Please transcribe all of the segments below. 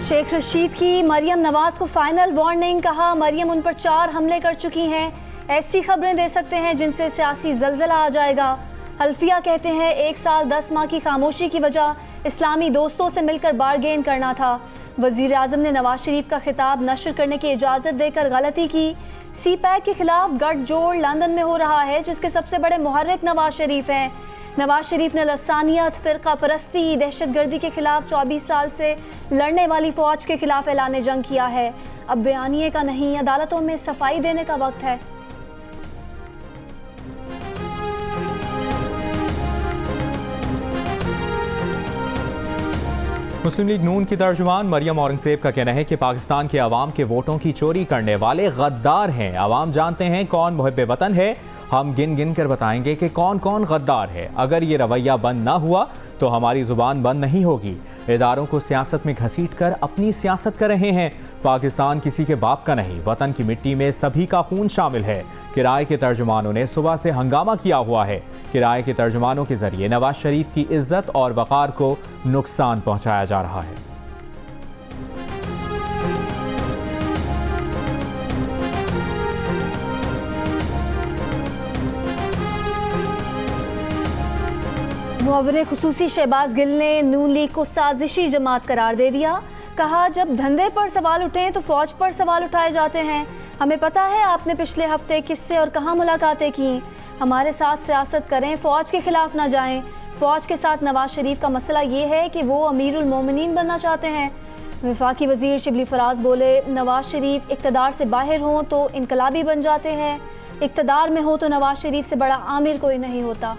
शेख रशीद की मरियम नवाज को final warning, कहा मरियम उन पर 4 हमले कर चुकी हैं, ऐसी खबरें दे सकते हैं जिनसे सियासी जलजला आ जाएगा। हल्फिया कहते हैं 1 साल 10 माह की खामोशी की वजह इस्लामी दोस्तों से मिलकर बारगेन करना था। वजीर आजम ने नवाज शरीफ का खिताब नशर करने की इजाज़त देकर गलती की। सी पैक के खिलाफ गठजोड़ लंदन में हो रहा है, जिसके सबसे बड़े मुहर्रिक नवाज शरीफ हैं। नवाज शरीफ ने लसानियत, फ़िरका परस्ती, दहशतगर्दी के खिलाफ 24 साल से लड़ने वाली फ़ौज के खिलाफ ऐलान जंग किया है। अब बयानिए का नहीं, अदालतों में सफाई देने का वक्त है। मुस्लिम लीग नून की तर्जुमान मरियम औरंगजेब का कहना है कि पाकिस्तान के अवाम के वोटों की चोरी करने वाले गद्दार हैं। अवाम जानते हैं कौन मुहिब्बे वतन है। हम गिन गिन कर बताएंगे कि कौन कौन गद्दार है। अगर ये रवैया बंद ना हुआ तो हमारी जुबान बंद नहीं होगी। इदारों को सियासत में घसीट कर अपनी सियासत कर रहे हैं। पाकिस्तान किसी के बाप का नहीं, वतन की मिट्टी में सभी का खून शामिल है। किराए के तर्जुमानों ने सुबह से हंगामा किया हुआ है। किराए के तर्जुमानों के जरिए नवाज शरीफ की इज्जत और वक़ार को नुकसान पहुंचाया जा रहा है। मुअव्विर खुसूसी शहबाज गिल ने नून लीग को साजिशी जमात करार दे दिया। कहा जब धंधे पर सवाल उठे तो फौज पर सवाल उठाए जाते हैं। हमें पता है आपने पिछले हफ्ते किससे और कहां मुलाकातें की। हमारे साथ सियासत करें, फौज के खिलाफ ना जाएं। फौज के साथ नवाज शरीफ का मसला ये है कि वो अमीरुल मोमिनीन बनना चाहते हैं। वफाकी वजीर शिबली फराज बोले, नवाज शरीफ इक़्तिदार से बाहर हों तो इनकलाबी बन जाते हैं, इक़्तिदार में हो तो नवाज शरीफ से बड़ा आमिर कोई नहीं होता।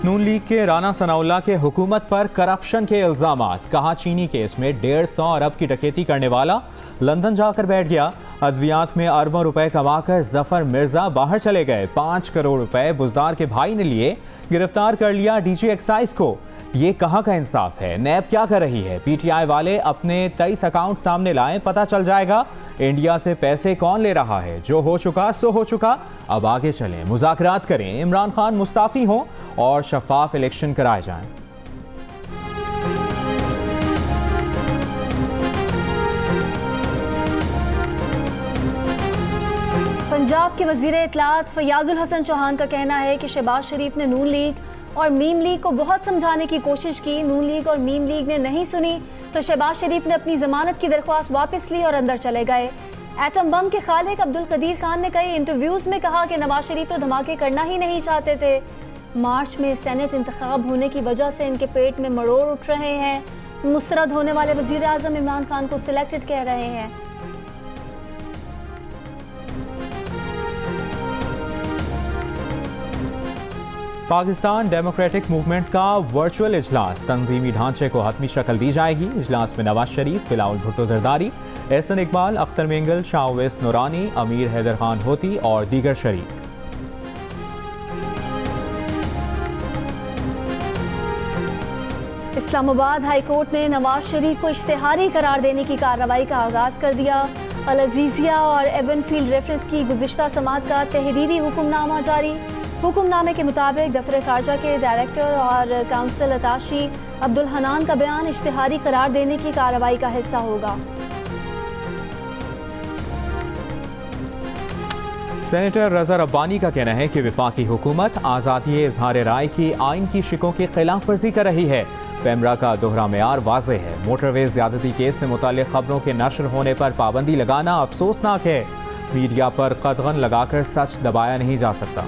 नून लीग के राना सनाउल्लाह के हुकूमत पर करप्शन के इल्जामात। कहा चीनी केस में 150 अरब की डकैती करने वाला लंदन जाकर बैठ गया। अद्वियात में अरबों रुपए कमाकर जफर मिर्जा बाहर चले गए। 5 करोड़ रुपए बुजदार के भाई ने लिए। गिरफ्तार कर लिया डीजी एक्साइज को। ये कहाँ का इंसाफ है? नैब क्या कर रही है? पीटीआई वाले अपने 23 अकाउंट सामने लाएं, पता चल जाएगा इंडिया से पैसे कौन ले रहा है। जो हो चुका सो हो चुका, अब आगे चलें, मुज़ाकरात करें, इमरान खान मुस्ताफ़ी हों और शफाफ इलेक्शन कराए जाएं। पंजाब के वजीर इत्तलात फयाजुल हसन चौहान का कहना है कि शहबाज शरीफ ने नून लीग और मीम लीग को बहुत समझाने की कोशिश की। नून लीग और मीम लीग ने नहीं सुनी तो शहबाज शरीफ ने अपनी जमानत की दरख्वास्त वापस ली और अंदर चले गए। एटम बम के खालिक अब्दुल कदीर खान ने कई इंटरव्यूज में कहा कि नवाज शरीफ तो धमाके करना ही नहीं चाहते थे। मार्च में सेनेट इंतखाब होने की वजह से इनके पेट में मरोड़ उठ रहे हैं। मुस्तरद होने वाले वजीर आजम इमरान खान को सिलेक्टेड कह रहे हैं। पाकिस्तान डेमोक्रेटिक मूवमेंट का वर्चुअल इजलास। तंजीमी ढांचे को हतमी शक्ल दी जाएगी। इजलास में नवाज शरीफ, बिलावल भुट्टो जरदारी, एहसन इकबाल, अख्तर मेंगल, शाह उवैस नूरानी, अमीर हैदर खान होती और दीगर शरीक। इस्लामाबाद हाई कोर्ट ने नवाज शरीफ को इश्तिहारी करार देने की कार्रवाई का आगाज कर दिया। अल अजीजिया और एवनफील्ड रेफरेंस की गुज़िश्ता समात का तहरीरी हुक्मनामा जारी। हुक्मनामे के मुताबिक दफ्तर खारजा के डायरेक्टर और काउंसिल अताशी अब्दुल हनान का बयान इश्तिहारी करार देने की कार्रवाई का हिस्सा होगा। सेनेटर रजा रब्बानी का कहना है कि वफाकी हुकूमत आज़ादी इजहार राय की आइन की शिकों की खिलाफ वर्जी कर रही है। पैमरा का दोहरा मेयार वाज़े है। मोटरवे ज्यादती केस से मुताल्लिक़ खबरों के नशर होने पर पाबंदी लगाना अफसोसनाक है। मीडिया पर कदगन लगाकर सच दबाया नहीं जा सकता।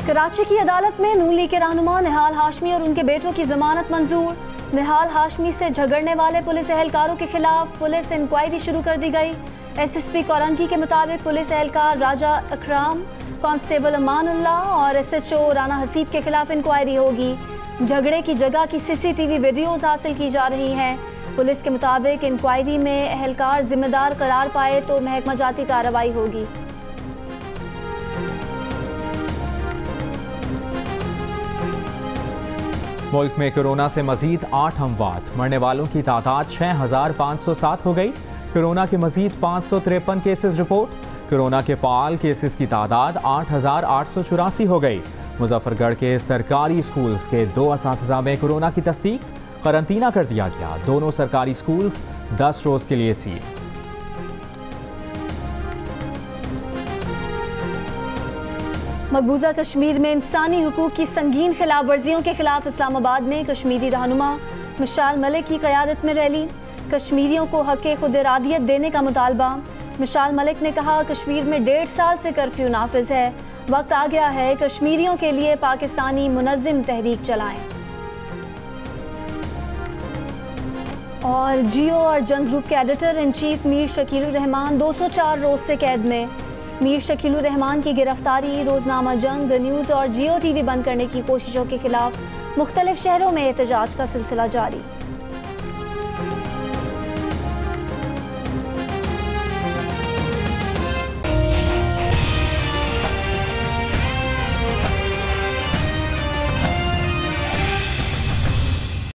कराची की अदालत में नून लीग के रहनुमा निहाल हाशमी और उनके बेटों की जमानत मंजूर। निहाल हाशमी से झगड़ने वाले पुलिस एहलकारों के खिलाफ पुलिस इंक्वायरी शुरू कर दी गई। एसएसपी कोरंकी के मुताबिक पुलिस एहलकार राजा अकराम, कांस्टेबल अमानुल्लाह और एसएचओ राना हसीब के खिलाफ इंक्वायरी होगी। झगड़े की जगह की सीसीटीवी वीडियोज हासिल की जा रही हैं। पुलिस के मुताबिक इंक्वायरी में एहलकार जिम्मेदार करार पाए तो महकमा जाती कार्रवाई होगी। मुल्क में कोरोना से मजीद 8 अमवात, मरने वालों की तादाद 6507 हो गई। कोरोना के मजीद 553 केसेस रिपोर्ट। कोरोना के फाल केसेस की तादाद 8,884 हो गई। मुजफ्फरगढ़ के सरकारी स्कूल्स के 2 असातिज़ा में कोरोना की तस्दीक, करंतना कर दिया गया। दोनों सरकारी स्कूल्स 10 रोज के लिए सील। मकबूजा कश्मीर में इंसानी हुकूक की संगीन खिलाफ वर्जियों के खिलाफ इस्लामाबाद में कश्मीरी रहनुमा मिसाल मलिक की क़यादत में रैली। कश्मीरियों को हक़ खुद इरादियत देने का मुतालबा। मिसाल मलिक ने कहा, कश्मीर में 1.5 साल से कर्फ्यू नाफिज है। वक्त आ गया है कश्मीरियों के लिए पाकिस्तानी मुनज़्ज़िम तहरीक चलाएं। और जियो और जंग ग्रुप के editor in chief Mir Shakilur Rahman 204 रोज से कैद में। मीर शकीलुर रहमान की गिरफ्तारी, रोजनामा जंग, द न्यूज़ और जियो टीवी बंद करने की कोशिशों के खिलाफ मुख्तलिफ शहरों में एहतजाज का सिलसिला जारी।